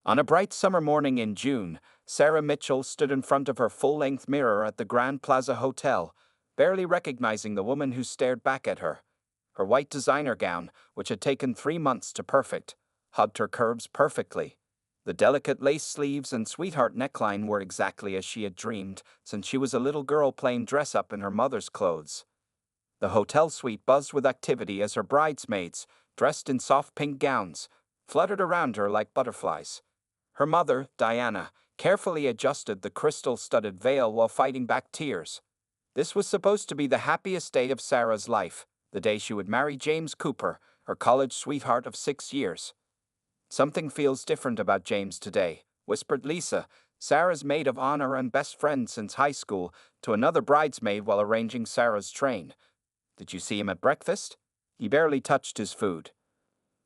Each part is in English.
On a bright summer morning in June, Sarah Mitchell stood in front of her full-length mirror at the Grand Plaza Hotel, barely recognizing the woman who stared back at her. Her white designer gown, which had taken 3 months to perfect, hugged her curves perfectly. The delicate lace sleeves and sweetheart neckline were exactly as she had dreamed since she was a little girl playing dress-up in her mother's clothes. The hotel suite buzzed with activity as her bridesmaids, dressed in soft pink gowns, fluttered around her like butterflies. Her mother, Diana, carefully adjusted the crystal-studded veil while fighting back tears. This was supposed to be the happiest day of Sarah's life, the day she would marry James Cooper, her college sweetheart of 6 years. "Something feels different about James today," whispered Lisa, Sarah's maid of honor and best friend since high school, to another bridesmaid while arranging Sarah's train. "Did you see him at breakfast? He barely touched his food."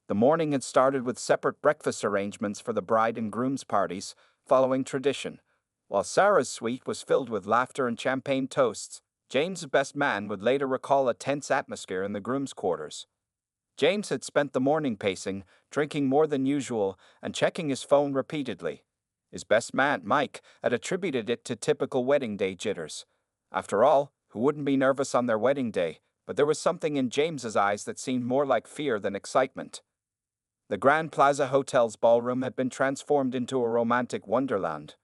The morning had started with separate breakfast arrangements for the bride and groom's parties, following tradition. While Sarah's suite was filled with laughter and champagne toasts, James's best man would later recall a tense atmosphere in the groom's quarters. James had spent the morning pacing, drinking more than usual, and checking his phone repeatedly. His best man, Mike, had attributed it to typical wedding day jitters. After all, who wouldn't be nervous on their wedding day? But there was something in James's eyes that seemed more like fear than excitement. The Grand Plaza Hotel's ballroom had been transformed into a romantic wonderland.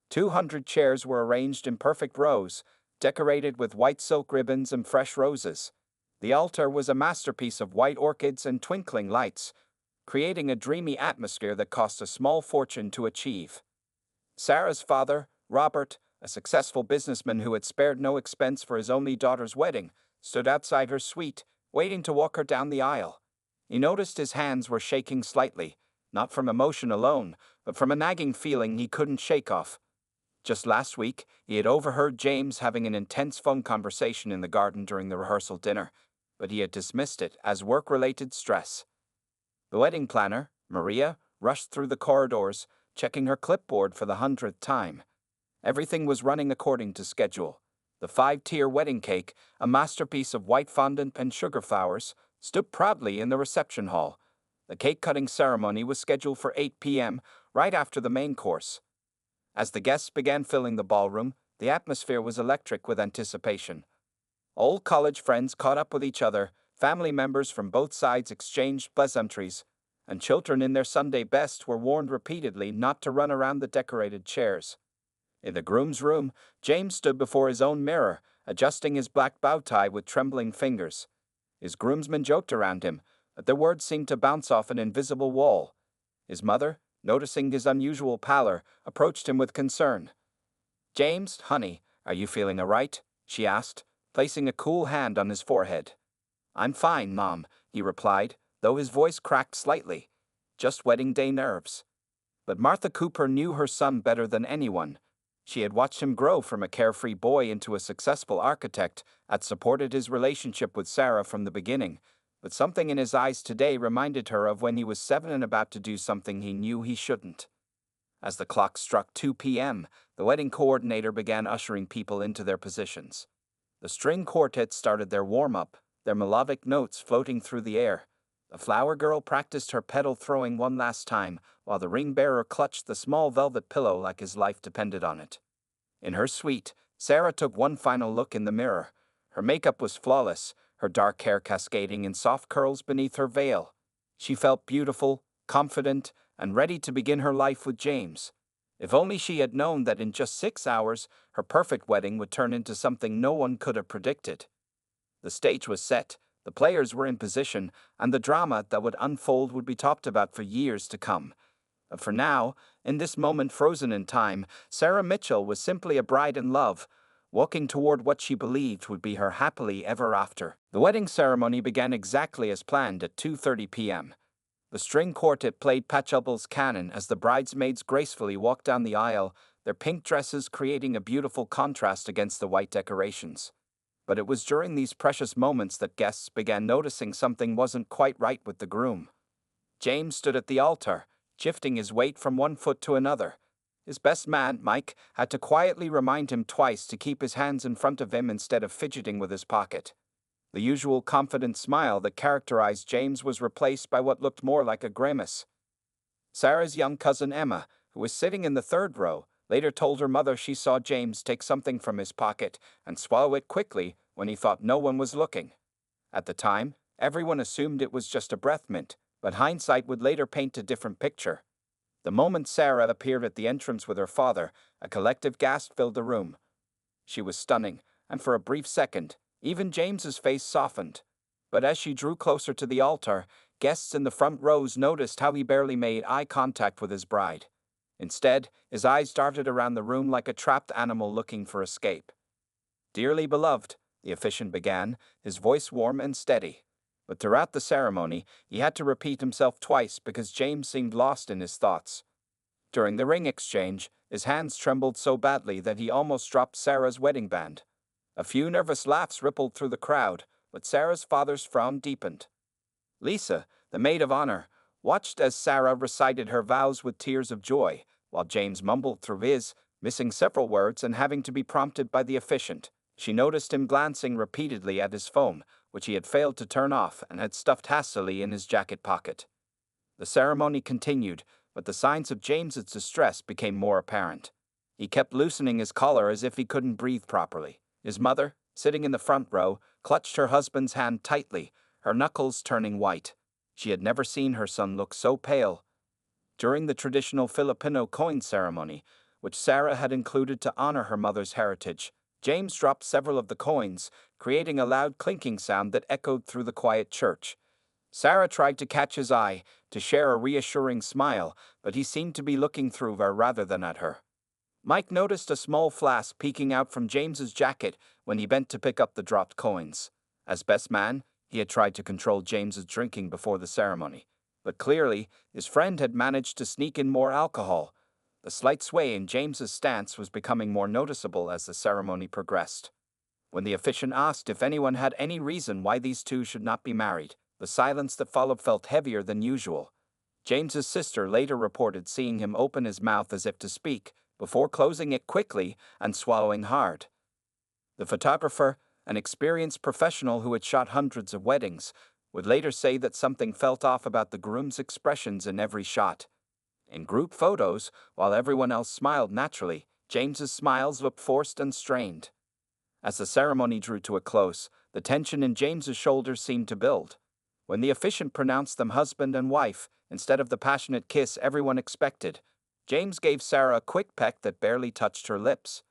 200 chairs were arranged in perfect rows, decorated with white silk ribbons and fresh roses. The altar was a masterpiece of white orchids and twinkling lights, creating a dreamy atmosphere that cost a small fortune to achieve. Sarah's father, Robert, a successful businessman who had spared no expense for his only daughter's wedding, stood outside her suite, waiting to walk her down the aisle. He noticed his hands were shaking slightly, not from emotion alone, but from a nagging feeling he couldn't shake off. Just last week, he had overheard James having an intense phone conversation in the garden during the rehearsal dinner, but he had dismissed it as work-related stress. The wedding planner, Maria, rushed through the corridors, checking her clipboard for the 100th time. Everything was running according to schedule. The 5-tier wedding cake, a masterpiece of white fondant and sugar flowers, stood proudly in the reception hall. The cake-cutting ceremony was scheduled for 8 p.m., right after the main course. As the guests began filling the ballroom, the atmosphere was electric with anticipation. Old college friends caught up with each other, family members from both sides exchanged pleasantries, and children in their Sunday best were warned repeatedly not to run around the decorated chairs. In the groom's room, James stood before his own mirror, adjusting his black bow tie with trembling fingers. His groomsmen joked around him, but their words seemed to bounce off an invisible wall. His mother, noticing his unusual pallor, approached him with concern. "James, honey, are you feeling all right?" she asked, placing a cool hand on his forehead. "I'm fine, Mom," he replied, though his voice cracked slightly. "Just wedding day nerves." But Martha Cooper knew her son better than anyone. She had watched him grow from a carefree boy into a successful architect, had supported his relationship with Sarah from the beginning, but something in his eyes today reminded her of when he was 7 and about to do something he knew he shouldn't. As the clock struck 2 p.m., the wedding coordinator began ushering people into their positions. The string quartet started their warm-up, their melodic notes floating through the air. The flower girl practiced her petal throwing one last time, while the ring-bearer clutched the small velvet pillow like his life depended on it. In her suite, Sarah took one final look in the mirror. Her makeup was flawless, her dark hair cascading in soft curls beneath her veil. She felt beautiful, confident, and ready to begin her life with James. If only she had known that in just 6 hours, her perfect wedding would turn into something no one could have predicted. The stage was set, the players were in position, and the drama that would unfold would be talked about for years to come. But for now, in this moment frozen in time, Sarah Mitchell was simply a bride in love, walking toward what she believed would be her happily ever after. The wedding ceremony began exactly as planned at 2:30 p.m. The string quartet played Pachelbel's canon as the bridesmaids gracefully walked down the aisle, their pink dresses creating a beautiful contrast against the white decorations. But it was during these precious moments that guests began noticing something wasn't quite right with the groom. James stood at the altar, shifting his weight from one foot to another. His best man, Mike, had to quietly remind him twice to keep his hands in front of him instead of fidgeting with his pocket. The usual confident smile that characterized James was replaced by what looked more like a grimace. Sarah's young cousin Emma, who was sitting in the third row, later told her mother she saw James take something from his pocket and swallow it quickly when he thought no one was looking. At the time, everyone assumed it was just a breath mint, but hindsight would later paint a different picture. The moment Sarah appeared at the entrance with her father, a collective gasp filled the room. She was stunning, and for a brief second, even James's face softened. But as she drew closer to the altar, guests in the front rows noticed how he barely made eye contact with his bride. Instead, his eyes darted around the room like a trapped animal looking for escape. "Dearly beloved," the officiant began, his voice warm and steady. But throughout the ceremony, he had to repeat himself twice because James seemed lost in his thoughts. During the ring exchange, his hands trembled so badly that he almost dropped Sarah's wedding band. A few nervous laughs rippled through the crowd, but Sarah's father's frown deepened. Lisa, the maid of honor, watched as Sarah recited her vows with tears of joy, while James mumbled through his, missing several words and having to be prompted by the officiant. She noticed him glancing repeatedly at his phone, which he had failed to turn off and had stuffed hastily in his jacket pocket. The ceremony continued, but the signs of James's distress became more apparent. He kept loosening his collar as if he couldn't breathe properly. His mother, sitting in the front row, clutched her husband's hand tightly, her knuckles turning white. She had never seen her son look so pale. During the traditional Filipino coin ceremony, which Sarah had included to honor her mother's heritage, James dropped several of the coins, creating a loud clinking sound that echoed through the quiet church. Sarah tried to catch his eye, to share a reassuring smile, but he seemed to be looking through her rather than at her. Mike noticed a small flask peeking out from James's jacket when he bent to pick up the dropped coins. As best man, he had tried to control James's drinking before the ceremony, but clearly, his friend had managed to sneak in more alcohol. The slight sway in James's stance was becoming more noticeable as the ceremony progressed. When the officiant asked if anyone had any reason why these two should not be married, the silence that followed felt heavier than usual. James's sister later reported seeing him open his mouth as if to speak, before closing it quickly and swallowing hard. The photographer, an experienced professional who had shot hundreds of weddings, would later say that something felt off about the groom's expressions in every shot. In group photos, while everyone else smiled naturally, James's smiles looked forced and strained. As the ceremony drew to a close, the tension in James's shoulders seemed to build. When the officiant pronounced them husband and wife, instead of the passionate kiss everyone expected, James gave Sarah a quick peck that barely touched her lips.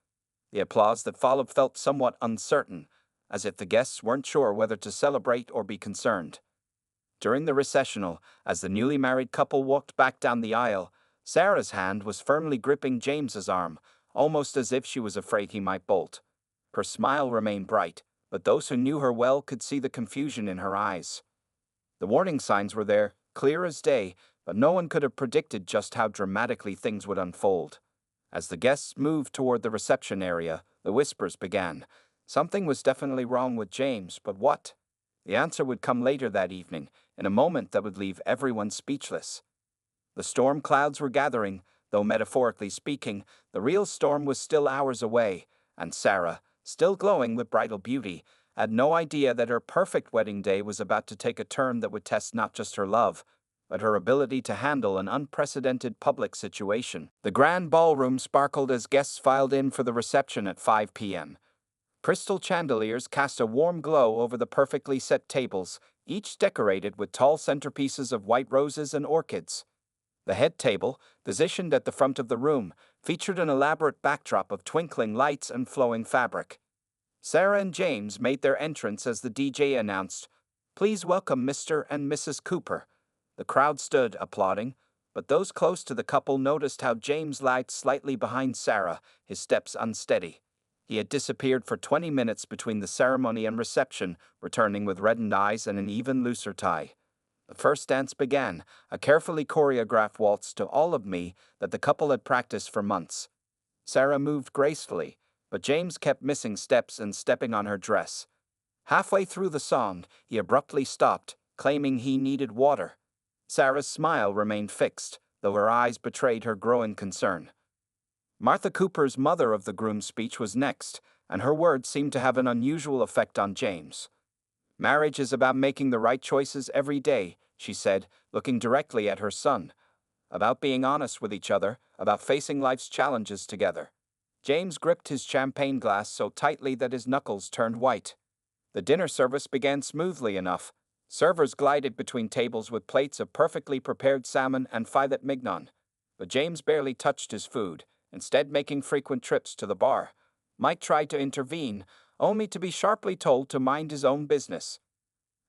The applause that followed felt somewhat uncertain, as if the guests weren't sure whether to celebrate or be concerned. During the recessional, as the newly married couple walked back down the aisle, Sarah's hand was firmly gripping James's arm, almost as if she was afraid he might bolt. Her smile remained bright, but those who knew her well could see the confusion in her eyes. The warning signs were there, clear as day, but no one could have predicted just how dramatically things would unfold. As the guests moved toward the reception area, the whispers began. Something was definitely wrong with James, but what? The answer would come later that evening, in a moment that would leave everyone speechless. The storm clouds were gathering, though metaphorically speaking, the real storm was still hours away, and Sarah, still glowing with bridal beauty, had no idea that her perfect wedding day was about to take a turn that would test not just her love, but her ability to handle an unprecedented public situation. The grand ballroom sparkled as guests filed in for the reception at 5 p.m. Crystal chandeliers cast a warm glow over the perfectly set tables, each decorated with tall centerpieces of white roses and orchids. The head table, positioned at the front of the room, featured an elaborate backdrop of twinkling lights and flowing fabric. Sarah and James made their entrance as the DJ announced, "Please welcome Mr. and Mrs. Cooper." The crowd stood, applauding, but those close to the couple noticed how James lagged slightly behind Sarah, his steps unsteady. He had disappeared for 20 minutes between the ceremony and reception, returning with reddened eyes and an even looser tie. The first dance began, a carefully choreographed waltz to All of Me that the couple had practiced for months. Sarah moved gracefully, but James kept missing steps and stepping on her dress. Halfway through the song, he abruptly stopped, claiming he needed water. Sarah's smile remained fixed, though her eyes betrayed her growing concern. Martha Cooper's mother of the groom's speech was next, and her words seemed to have an unusual effect on James. "Marriage is about making the right choices every day," she said, looking directly at her son. about being honest with each other, about facing life's challenges together. James gripped his champagne glass so tightly that his knuckles turned white. The dinner service began smoothly enough. Servers glided between tables with plates of perfectly prepared salmon and filet mignon. But James barely touched his food, instead making frequent trips to the bar. Mike tried to intervene, only to be sharply told to mind his own business.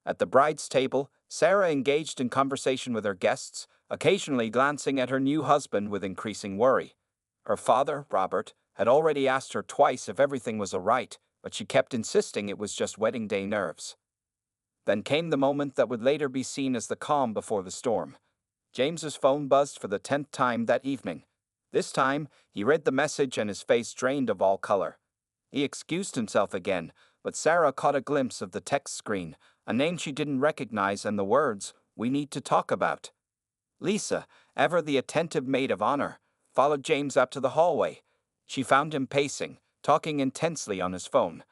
At the bride's table, Sarah engaged in conversation with her guests, occasionally glancing at her new husband with increasing worry. Her father, Robert, had already asked her twice if everything was all right, but she kept insisting it was just wedding day nerves. Then came the moment that would later be seen as the calm before the storm. James's phone buzzed for the 10th time that evening. This time, he read the message and his face drained of all color. He excused himself again, but Sarah caught a glimpse of the text screen, a name she didn't recognize, and the words, "We need to talk about." Lisa, ever the attentive maid of honor, followed James out to the hallway. She found him pacing, talking intensely on his phone.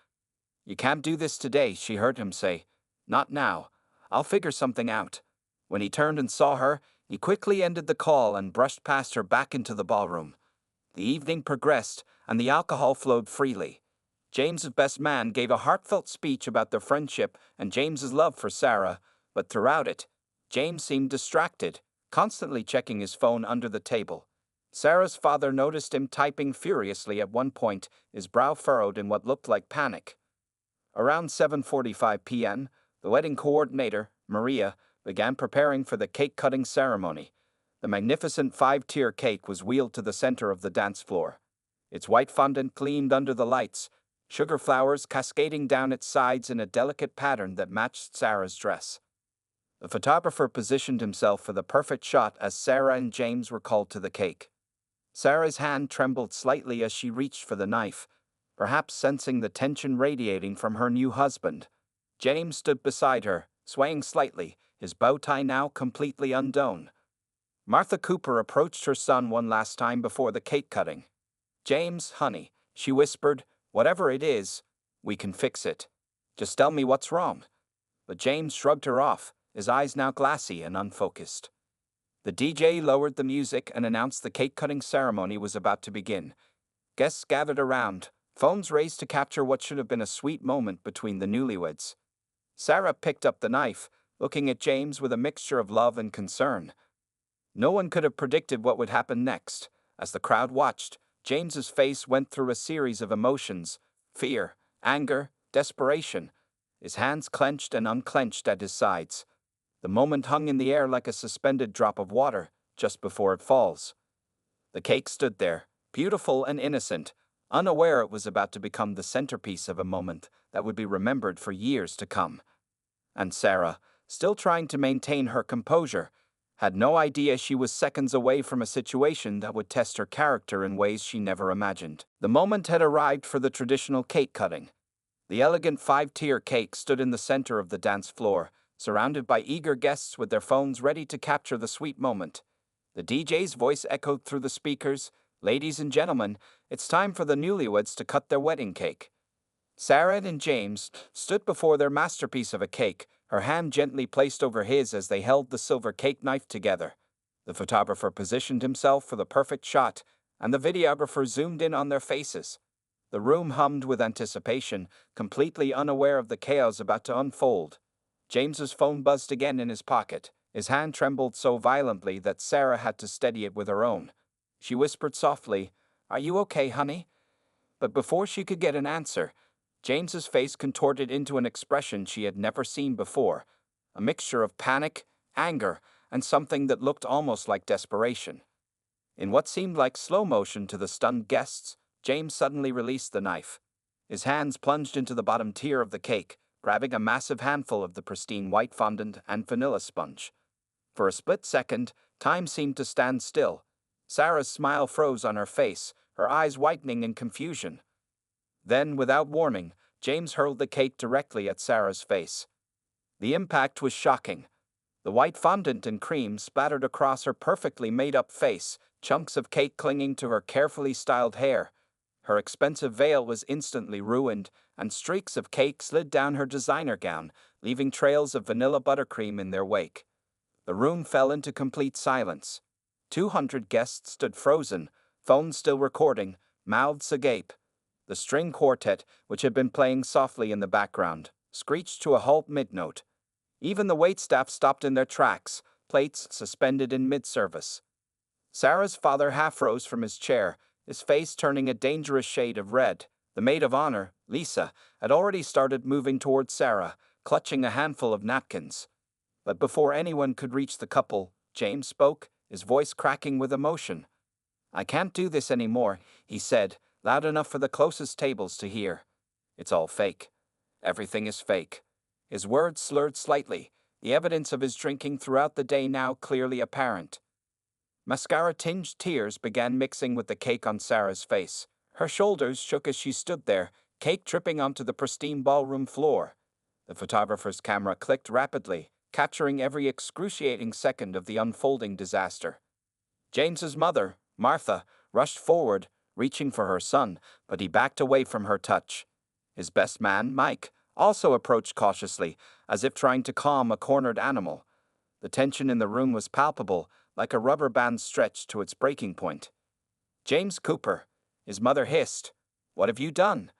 "You can't do this today," she heard him say. "Not now. I'll figure something out." When he turned and saw her, he quickly ended the call and brushed past her back into the ballroom. The evening progressed, and the alcohol flowed freely. James's best man gave a heartfelt speech about their friendship and James's love for Sarah, but throughout it, James seemed distracted, constantly checking his phone under the table. Sarah's father noticed him typing furiously at one point, his brow furrowed in what looked like panic. Around 7:45 p.m., the wedding coordinator, Maria, began preparing for the cake-cutting ceremony. The magnificent 5-tier cake was wheeled to the center of the dance floor. Its white fondant gleamed under the lights, sugar flowers cascading down its sides in a delicate pattern that matched Sarah's dress. The photographer positioned himself for the perfect shot as Sarah and James were called to the cake. Sarah's hand trembled slightly as she reached for the knife, perhaps sensing the tension radiating from her new husband. James stood beside her, swaying slightly, his bow tie now completely undone. Martha Cooper approached her son one last time before the cake cutting. "James, honey," she whispered, "whatever it is, we can fix it. Just tell me what's wrong." But James shrugged her off, his eyes now glassy and unfocused. The DJ lowered the music and announced the cake-cutting ceremony was about to begin. Guests gathered around, phones raised to capture what should have been a sweet moment between the newlyweds. Sarah picked up the knife, looking at James with a mixture of love and concern. No one could have predicted what would happen next. As the crowd watched, James's face went through a series of emotions: fear, anger, desperation. His hands clenched and unclenched at his sides. The moment hung in the air like a suspended drop of water, just before it falls. The cake stood there, beautiful and innocent, unaware it was about to become the centerpiece of a moment that would be remembered for years to come. And Sarah, still trying to maintain her composure, had no idea she was seconds away from a situation that would test her character in ways she never imagined. The moment had arrived for the traditional cake cutting. The elegant 5-tier cake stood in the center of the dance floor, surrounded by eager guests with their phones ready to capture the sweet moment. The DJ's voice echoed through the speakers, "Ladies and gentlemen, it's time for the newlyweds to cut their wedding cake." Sarah and James stood before their masterpiece of a cake, her hand gently placed over his as they held the silver cake knife together. The photographer positioned himself for the perfect shot, and the videographer zoomed in on their faces. The room hummed with anticipation, completely unaware of the chaos about to unfold. James's phone buzzed again in his pocket. His hand trembled so violently that Sarah had to steady it with her own. She whispered softly, "Are you okay, honey?" But before she could get an answer, James's face contorted into an expression she had never seen before, a mixture of panic, anger, and something that looked almost like desperation. In what seemed like slow motion to the stunned guests, James suddenly released the knife. His hands plunged into the bottom tier of the cake, grabbing a massive handful of the pristine white fondant and vanilla sponge. For a split second, time seemed to stand still. Sarah's smile froze on her face, her eyes widening in confusion. Then, without warning, James hurled the cake directly at Sarah's face. The impact was shocking. The white fondant and cream splattered across her perfectly made-up face, chunks of cake clinging to her carefully styled hair. Her expensive veil was instantly ruined, and streaks of cake slid down her designer gown, leaving trails of vanilla buttercream in their wake. The room fell into complete silence. 200 guests stood frozen, phones still recording, mouths agape. The string quartet, which had been playing softly in the background, screeched to a halt mid-note. Even the waitstaff stopped in their tracks, plates suspended in mid-service. Sarah's father half rose from his chair, his face turning a dangerous shade of red. The maid of honor, Lisa, had already started moving towards Sarah, clutching a handful of napkins. But before anyone could reach the couple, James spoke, his voice cracking with emotion. "I can't do this anymore," he said, loud enough for the closest tables to hear. "It's all fake. Everything is fake." His words slurred slightly, the evidence of his drinking throughout the day now clearly apparent. Mascara-tinged tears began mixing with the cake on Sarah's face. Her shoulders shook as she stood there, cake dripping onto the pristine ballroom floor. The photographer's camera clicked rapidly, capturing every excruciating second of the unfolding disaster. James's mother, Martha, rushed forward, reaching for her son, but he backed away from her touch. His best man, Mike, also approached cautiously, as if trying to calm a cornered animal. The tension in the room was palpable, like a rubber band stretched to its breaking point. "James Cooper," his mother hissed. "What have you done?"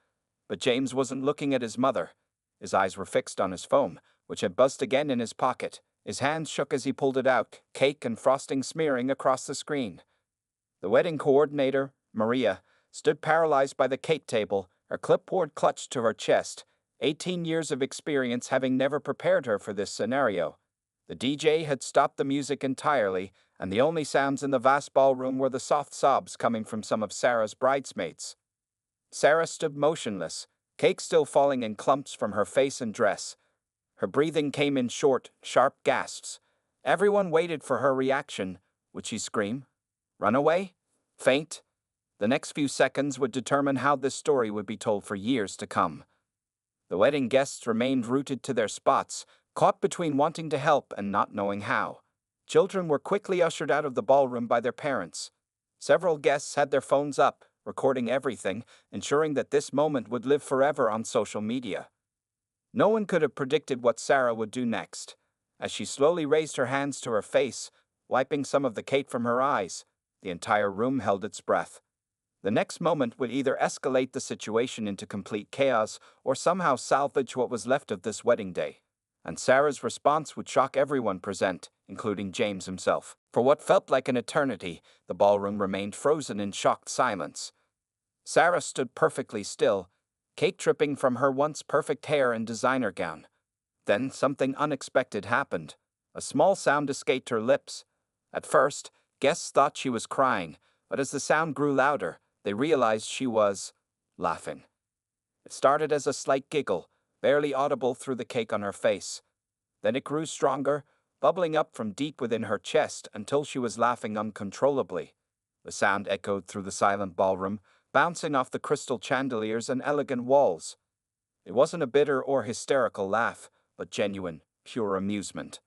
But James wasn't looking at his mother. His eyes were fixed on his phone, which had buzzed again in his pocket. His hands shook as he pulled it out, cake and frosting smearing across the screen. The wedding coordinator, Maria, stood paralyzed by the cake table, her clipboard clutched to her chest, 18 years of experience having never prepared her for this scenario. The DJ had stopped the music entirely, and the only sounds in the vast ballroom were the soft sobs coming from some of Sarah's bridesmaids. Sarah stood motionless, cake still falling in clumps from her face and dress. Her breathing came in short, sharp gasps. Everyone waited for her reaction. Would she scream? Run away? Faint? The next few seconds would determine how this story would be told for years to come. The wedding guests remained rooted to their spots, caught between wanting to help and not knowing how. Children were quickly ushered out of the ballroom by their parents. Several guests had their phones up, recording everything, ensuring that this moment would live forever on social media. No one could have predicted what Sarah would do next. As she slowly raised her hands to her face, wiping some of the cake from her eyes, the entire room held its breath. The next moment would either escalate the situation into complete chaos or somehow salvage what was left of this wedding day. And Sarah's response would shock everyone present, including James himself. For what felt like an eternity, the ballroom remained frozen in shocked silence. Sarah stood perfectly still, cake dripping from her once perfect hair and designer gown. Then something unexpected happened. A small sound escaped her lips. At first, guests thought she was crying, but as the sound grew louder, they realized she was laughing. It started as a slight giggle, barely audible through the cake on her face. Then it grew stronger, bubbling up from deep within her chest until she was laughing uncontrollably. The sound echoed through the silent ballroom, bouncing off the crystal chandeliers and elegant walls. It wasn't a bitter or hysterical laugh, but genuine, pure amusement.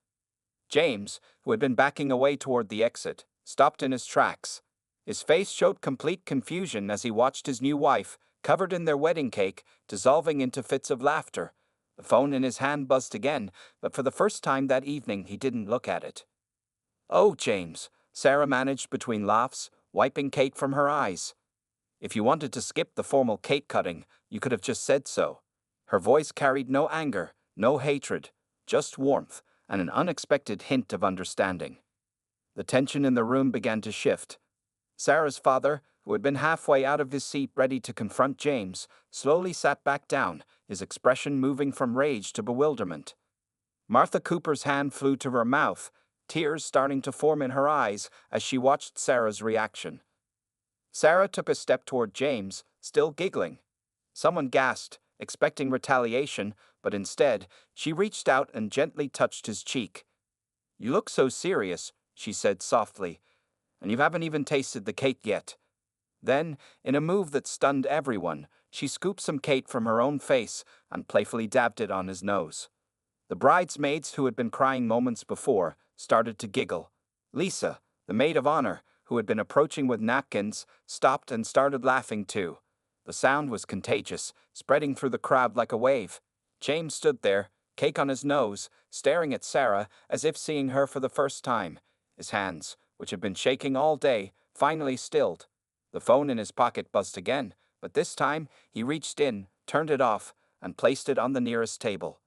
James, who had been backing away toward the exit, stopped in his tracks. His face showed complete confusion as he watched his new wife, covered in their wedding cake, dissolving into fits of laughter. The phone in his hand buzzed again, but for the first time that evening he didn't look at it. "Oh, James," Sarah managed between laughs, wiping cake from her eyes. "If you wanted to skip the formal cake cutting, you could have just said so." Her voice carried no anger, no hatred, just warmth and an unexpected hint of understanding. The tension in the room began to shift. Sarah's father, who had been halfway out of his seat ready to confront James, slowly sat back down, his expression moving from rage to bewilderment. Martha Cooper's hand flew to her mouth, tears starting to form in her eyes as she watched Sarah's reaction. Sarah took a step toward James, still giggling. Someone gasped, expecting retaliation, but instead, she reached out and gently touched his cheek. "You look so serious," she said softly, "and you haven't even tasted the cake yet." Then, in a move that stunned everyone, she scooped some cake from her own face and playfully dabbed it on his nose. The bridesmaids, who had been crying moments before, started to giggle. Lisa, the maid of honor, who had been approaching with napkins, stopped and started laughing too. The sound was contagious, spreading through the crowd like a wave. James stood there, cake on his nose, staring at Sarah as if seeing her for the first time. His hands, which had been shaking all day, finally stilled. The phone in his pocket buzzed again, but this time he reached in, turned it off, and placed it on the nearest table.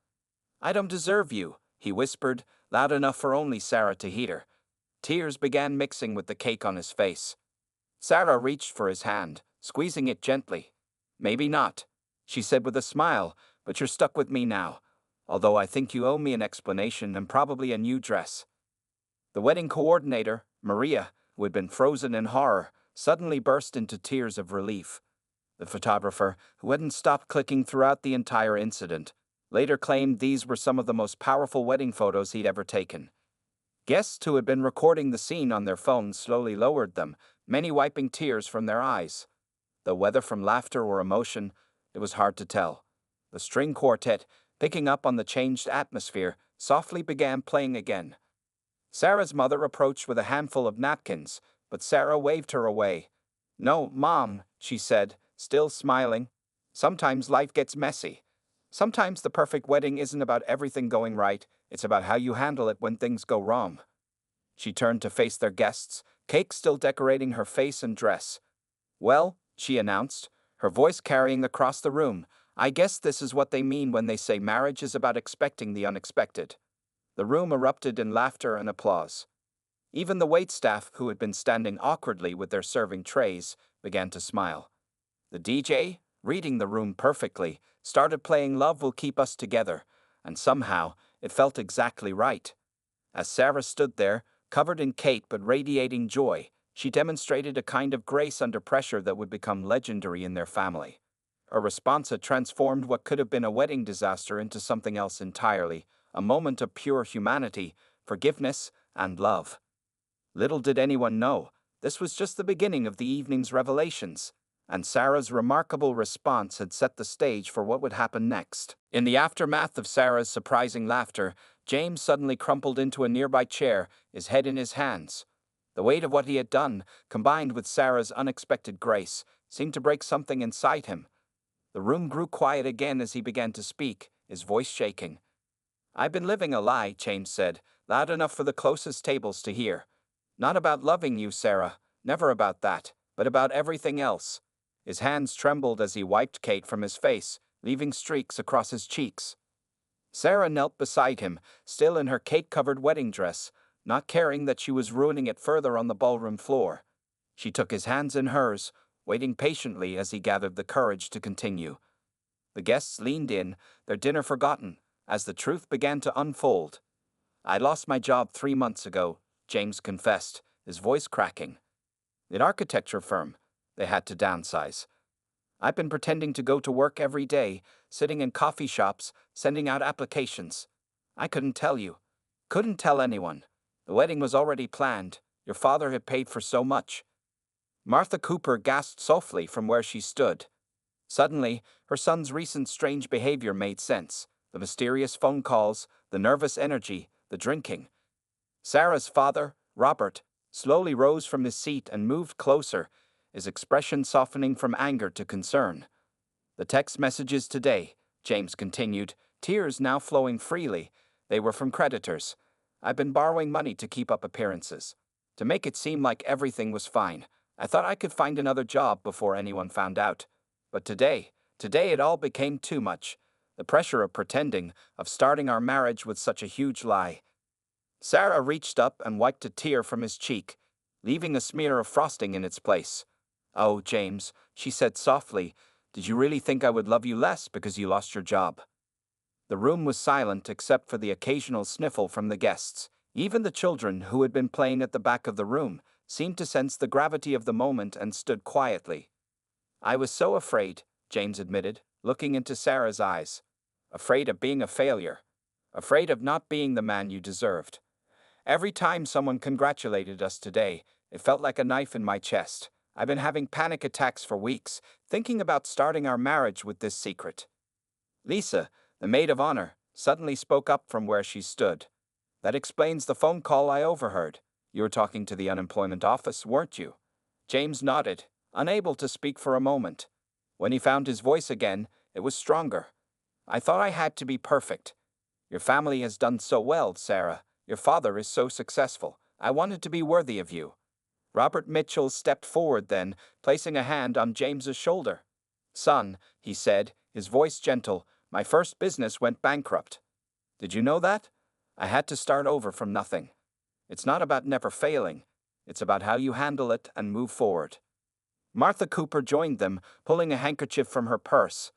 "I don't deserve you," he whispered, loud enough for only Sarah to hear. Tears began mixing with the cake on his face. Sarah reached for his hand, squeezing it gently. "Maybe not," she said with a smile, "but you're stuck with me now. Although I think you owe me an explanation and probably a new dress." The wedding coordinator, Maria, who had been frozen in horror, suddenly burst into tears of relief. The photographer, who hadn't stopped clicking throughout the entire incident, later claimed these were some of the most powerful wedding photos he'd ever taken. Guests who had been recording the scene on their phones slowly lowered them, many wiping tears from their eyes. Though whether from laughter or emotion, it was hard to tell. The string quartet, picking up on the changed atmosphere, softly began playing again. Sarah's mother approached with a handful of napkins, but Sarah waved her away. "No, Mom," she said, still smiling. "Sometimes life gets messy. Sometimes the perfect wedding isn't about everything going right, it's about how you handle it when things go wrong." She turned to face their guests, cake still decorating her face and dress. "Well," she announced, her voice carrying across the room, "I guess this is what they mean when they say marriage is about expecting the unexpected." The room erupted in laughter and applause. Even the waitstaff, who had been standing awkwardly with their serving trays, began to smile. The DJ, reading the room perfectly, started playing "Love Will Keep Us Together," and somehow it felt exactly right. As Sarah stood there, covered in cake but radiating joy, she demonstrated a kind of grace under pressure that would become legendary in their family. Her response had transformed what could have been a wedding disaster into something else entirely, a moment of pure humanity, forgiveness, and love. Little did anyone know, this was just the beginning of the evening's revelations, and Sarah's remarkable response had set the stage for what would happen next. In the aftermath of Sarah's surprising laughter, James suddenly crumpled into a nearby chair, his head in his hands. The weight of what he had done, combined with Sarah's unexpected grace, seemed to break something inside him. The room grew quiet again as he began to speak, his voice shaking. "I've been living a lie," James said, loud enough for the closest tables to hear. "Not about loving you, Sarah, never about that, but about everything else." His hands trembled as he wiped Kate from his face, leaving streaks across his cheeks. Sarah knelt beside him, still in her cake-covered wedding dress, not caring that she was ruining it further on the ballroom floor. She took his hands in hers, waiting patiently as he gathered the courage to continue. The guests leaned in, their dinner forgotten, as the truth began to unfold. "I lost my job 3 months ago," James confessed, his voice cracking. "An architecture firm. They had to downsize. I've been pretending to go to work every day, sitting in coffee shops, sending out applications. I couldn't tell you. Couldn't tell anyone. The wedding was already planned. Your father had paid for so much." Martha Cooper gasped softly from where she stood. Suddenly, her son's recent strange behavior made sense. The mysterious phone calls, the nervous energy, the drinking. Sarah's father, Robert, slowly rose from his seat and moved closer, his expression softening from anger to concern. "The text messages today," James continued, tears now flowing freely. "They were from creditors. I've been borrowing money to keep up appearances. To make it seem like everything was fine. I thought I could find another job before anyone found out. But today it all became too much. The pressure of pretending, of starting our marriage with such a huge lie." Sarah reached up and wiped a tear from his cheek, leaving a smear of frosting in its place. "Oh, James," she said softly, "did you really think I would love you less because you lost your job?" The room was silent except for the occasional sniffle from the guests. Even the children, who had been playing at the back of the room, seemed to sense the gravity of the moment and stood quietly. "I was so afraid," James admitted, looking into Sarah's eyes. "Afraid of being a failure. Afraid of not being the man you deserved. Every time someone congratulated us today, it felt like a knife in my chest. I've been having panic attacks for weeks, thinking about starting our marriage with this secret." Lisa, the maid of honor, suddenly spoke up from where she stood. "That explains the phone call I overheard. You were talking to the unemployment office, weren't you?" James nodded, unable to speak for a moment. When he found his voice again, it was stronger. "I thought I had to be perfect. Your family has done so well, Sarah. Your father is so successful. I wanted to be worthy of you. Robert Mitchell stepped forward then, placing a hand on James's shoulder. Son, he said, his voice gentle, my first business went bankrupt. Did you know that? I had to start over from nothing. It's not about never failing. It's about how you handle it and move forward. Martha Cooper joined them, pulling a handkerchief from her purse.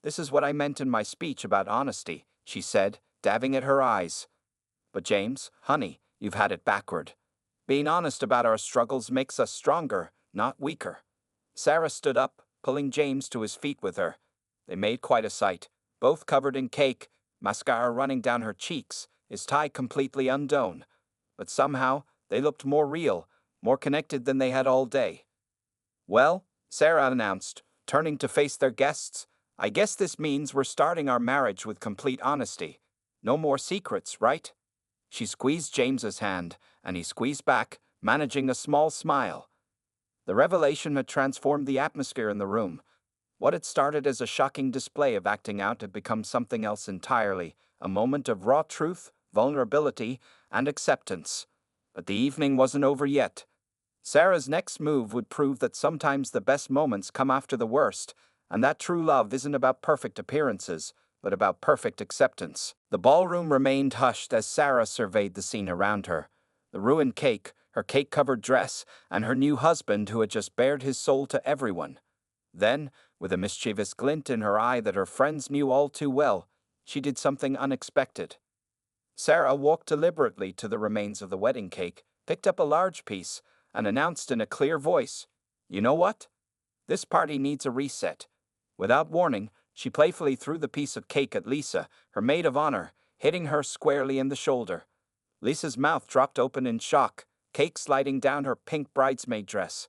This is what I meant in my speech about honesty, she said, dabbing at her eyes. But James, honey, you've had it backward. Being honest about our struggles makes us stronger, not weaker. Sarah stood up, pulling James to his feet with her. They made quite a sight, both covered in cake, mascara running down her cheeks, his tie completely undone. But somehow, they looked more real, more connected than they had all day. Well, Sarah announced, turning to face their guests, I guess this means we're starting our marriage with complete honesty. No more secrets, right? She squeezed James's hand, and he squeezed back, managing a small smile. The revelation had transformed the atmosphere in the room. What had started as a shocking display of acting out had become something else entirely, a moment of raw truth, vulnerability, and acceptance. But the evening wasn't over yet. Sarah's next move would prove that sometimes the best moments come after the worst, and that true love isn't about perfect appearances, but about perfect acceptance. The ballroom remained hushed as Sarah surveyed the scene around her. The ruined cake, her cake-covered dress, and her new husband who had just bared his soul to everyone. Then, with a mischievous glint in her eye that her friends knew all too well, she did something unexpected. Sarah walked deliberately to the remains of the wedding cake, picked up a large piece, and announced in a clear voice, You know what? This party needs a reset. Without warning, she playfully threw the piece of cake at Lisa, her maid of honor, hitting her squarely in the shoulder. Lisa's mouth dropped open in shock, cake sliding down her pink bridesmaid dress.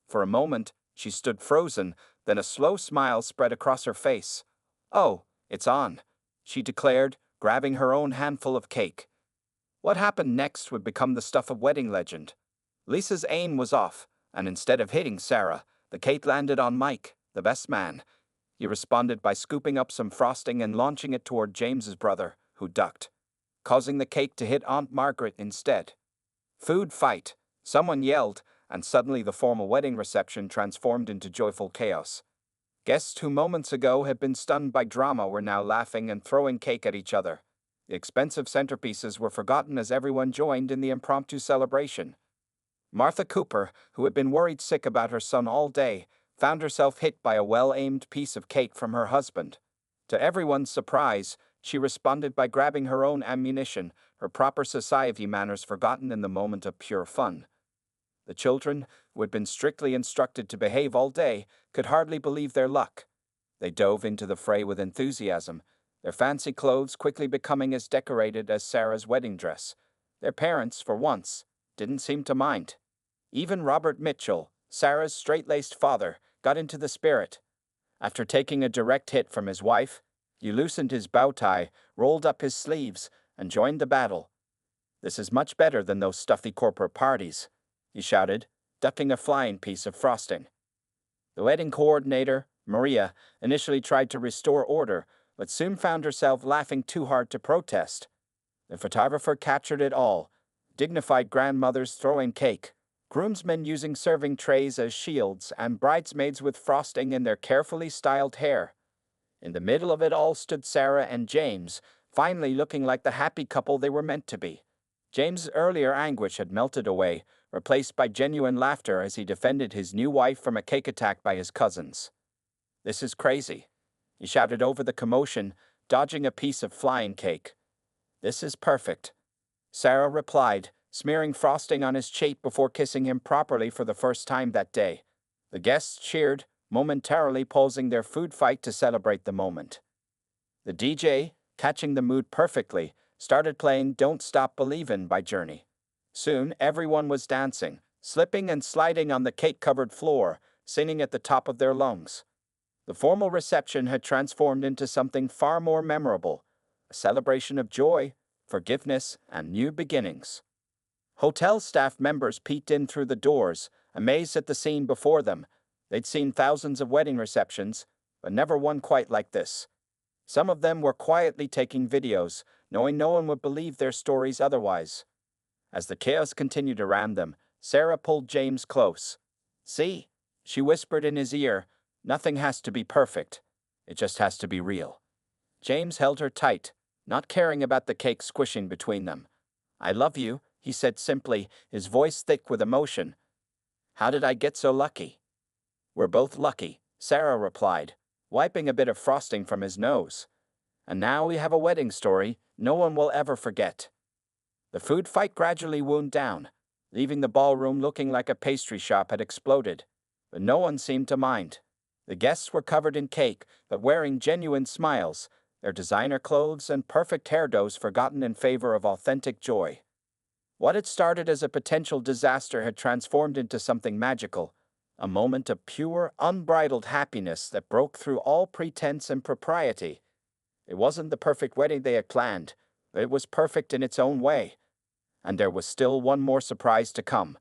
For a moment, she stood frozen, then a slow smile spread across her face. Oh, it's on, she declared, grabbing her own handful of cake. What happened next would become the stuff of wedding legend. Lisa's aim was off, and instead of hitting Sarah, the cake landed on Mike, the best man. He responded by scooping up some frosting and launching it toward James's brother, who ducked, causing the cake to hit Aunt Margaret instead. Food fight, someone yelled, and suddenly the formal wedding reception transformed into joyful chaos. Guests who moments ago had been stunned by drama were now laughing and throwing cake at each other. The expensive centerpieces were forgotten as everyone joined in the impromptu celebration. Martha Cooper, who had been worried sick about her son all day, found herself hit by a well-aimed piece of cake from her husband. To everyone's surprise, she responded by grabbing her own ammunition, her proper society manners forgotten in the moment of pure fun. The children, who had been strictly instructed to behave all day, could hardly believe their luck. They dove into the fray with enthusiasm, their fancy clothes quickly becoming as decorated as Sarah's wedding dress. Their parents, for once, didn't seem to mind. Even Robert Mitchell, Sarah's straight-laced father, got into the spirit. After taking a direct hit from his wife, he loosened his bow tie, rolled up his sleeves, and joined the battle. This is much better than those stuffy corporate parties, he shouted, ducking a flying piece of frosting. The wedding coordinator, Maria, initially tried to restore order, but soon found herself laughing too hard to protest. The photographer captured it all, dignified grandmothers throwing cake, groomsmen using serving trays as shields, and bridesmaids with frosting in their carefully styled hair. In the middle of it all stood Sarah and James, finally looking like the happy couple they were meant to be. James's earlier anguish had melted away, replaced by genuine laughter as he defended his new wife from a cake attack by his cousins. This is crazy, he shouted over the commotion, dodging a piece of flying cake. This is perfect, Sarah replied, smearing frosting on his cheek before kissing him properly for the first time that day. The guests cheered, momentarily pausing their food fight to celebrate the moment. The DJ, catching the mood perfectly, started playing Don't Stop Believin' by Journey. Soon, everyone was dancing, slipping and sliding on the cake-covered floor, singing at the top of their lungs. The formal reception had transformed into something far more memorable, a celebration of joy, forgiveness, and new beginnings. Hotel staff members peeked in through the doors, amazed at the scene before them. They'd seen thousands of wedding receptions, but never one quite like this. Some of them were quietly taking videos, knowing no one would believe their stories otherwise. As the chaos continued around them, Sarah pulled James close. "See?" she whispered in his ear. "Nothing has to be perfect. It just has to be real." James held her tight, not caring about the cake squishing between them. "I love you," he said simply, his voice thick with emotion. "How did I get so lucky?" "We're both lucky," Sarah replied, wiping a bit of frosting from his nose. "And now we have a wedding story no one will ever forget." The food fight gradually wound down, leaving the ballroom looking like a pastry shop had exploded. But no one seemed to mind. The guests were covered in cake, but wearing genuine smiles, their designer clothes and perfect hairdos forgotten in favor of authentic joy. What had started as a potential disaster had transformed into something magical, a moment of pure, unbridled happiness that broke through all pretense and propriety. It wasn't the perfect wedding they had planned, but it was perfect in its own way. And there was still one more surprise to come,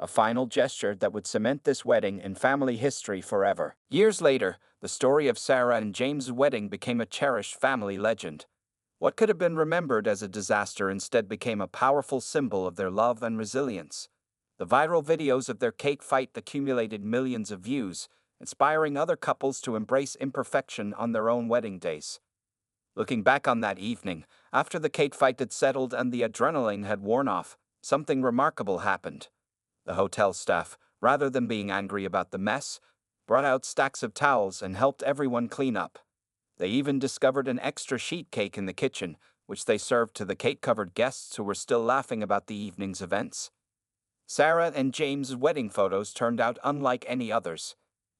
a final gesture that would cement this wedding in family history forever. Years later, the story of Sarah and James' wedding became a cherished family legend. What could have been remembered as a disaster instead became a powerful symbol of their love and resilience. The viral videos of their cake fight accumulated millions of views, inspiring other couples to embrace imperfection on their own wedding days. Looking back on that evening, after the cake fight had settled and the adrenaline had worn off, something remarkable happened. The hotel staff, rather than being angry about the mess, brought out stacks of towels and helped everyone clean up. They even discovered an extra sheet cake in the kitchen, which they served to the cake-covered guests who were still laughing about the evening's events. Sarah and James' wedding photos turned out unlike any others.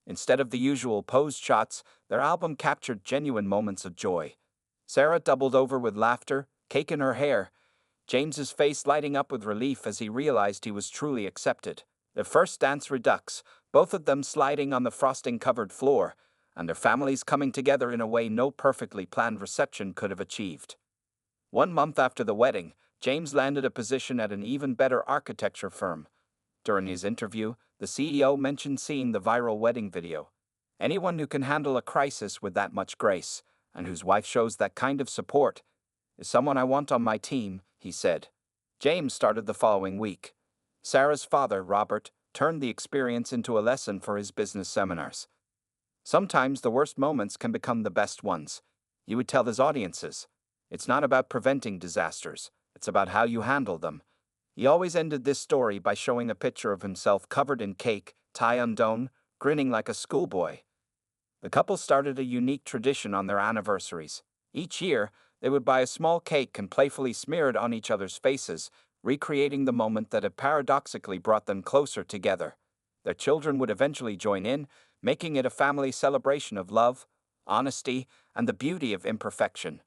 Instead of the usual posed shots, their album captured genuine moments of joy. Sarah doubled over with laughter, cake in her hair, James's face lighting up with relief as he realized he was truly accepted. Their first dance redux, both of them sliding on the frosting-covered floor, and their families coming together in a way no perfectly planned reception could have achieved. 1 month after the wedding, James landed a position at an even better architecture firm. During his interview, the CEO mentioned seeing the viral wedding video. "Anyone who can handle a crisis with that much grace, and whose wife shows that kind of support, is someone I want on my team," he said. James started the following week. Sarah's father, Robert, turned the experience into a lesson for his business seminars. "Sometimes the worst moments can become the best ones," he would tell his audiences. "It's not about preventing disasters, it's about how you handle them." He always ended this story by showing a picture of himself covered in cake, tie undone, grinning like a schoolboy. The couple started a unique tradition on their anniversaries. Each year, they would buy a small cake and playfully smear it on each other's faces, recreating the moment that had paradoxically brought them closer together. Their children would eventually join in, making it a family celebration of love, honesty, and the beauty of imperfection.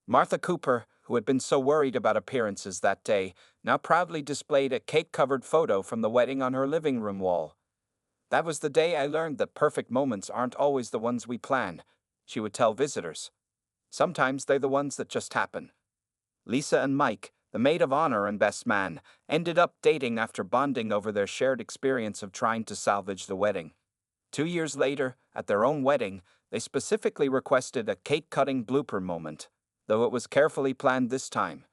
Martha Cooper, who had been so worried about appearances that day, now proudly displayed a cake-covered photo from the wedding on her living room wall. "That was the day I learned that perfect moments aren't always the ones we plan," she would tell visitors. "Sometimes they're the ones that just happen." Lisa and Mike, the maid of honor and best man, ended up dating after bonding over their shared experience of trying to salvage the wedding. 2 years later, at their own wedding, they specifically requested a cake-cutting blooper moment, though it was carefully planned this time.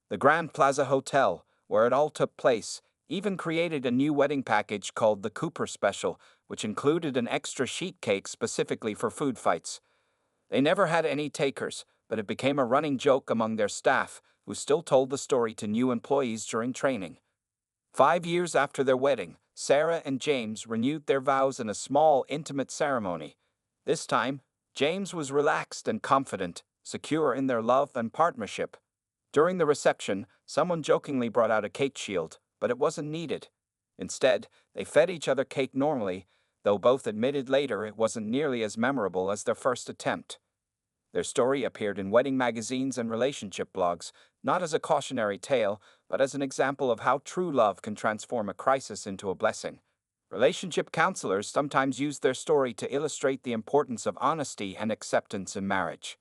The Grand Plaza Hotel, where it all took place, even created a new wedding package called the Cooper Special, which included an extra sheet cake specifically for food fights. They never had any takers, but it became a running joke among their staff, who still told the story to new employees during training. 5 years after their wedding, Sarah and James renewed their vows in a small, intimate ceremony. This time, James was relaxed and confident, secure in their love and partnership. During the reception, someone jokingly brought out a cake shield, but it wasn't needed. Instead, they fed each other cake normally, though both admitted later it wasn't nearly as memorable as their first attempt. Their story appeared in wedding magazines and relationship blogs, not as a cautionary tale, but as an example of how true love can transform a crisis into a blessing. Relationship counselors sometimes use their story to illustrate the importance of honesty and acceptance in marriage.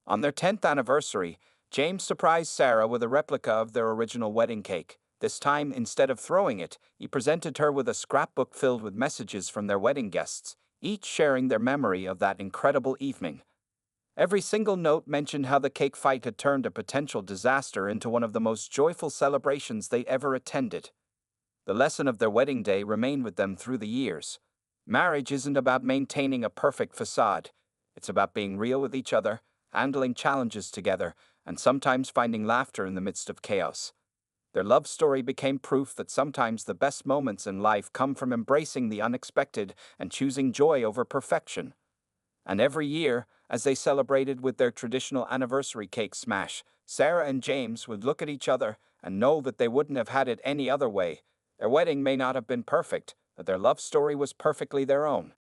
On their 10th anniversary, James surprised Sarah with a replica of their original wedding cake. This time, instead of throwing it, he presented her with a scrapbook filled with messages from their wedding guests, each sharing their memory of that incredible evening. Every single note mentioned how the cake fight had turned a potential disaster into one of the most joyful celebrations they ever attended. The lesson of their wedding day remained with them through the years. Marriage isn't about maintaining a perfect facade. It's about being real with each other, handling challenges together, and sometimes finding laughter in the midst of chaos. Their love story became proof that sometimes the best moments in life come from embracing the unexpected and choosing joy over perfection. And every year, as they celebrated with their traditional anniversary cake smash, Sarah and James would look at each other and know that they wouldn't have had it any other way. Their wedding may not have been perfect, but their love story was perfectly their own.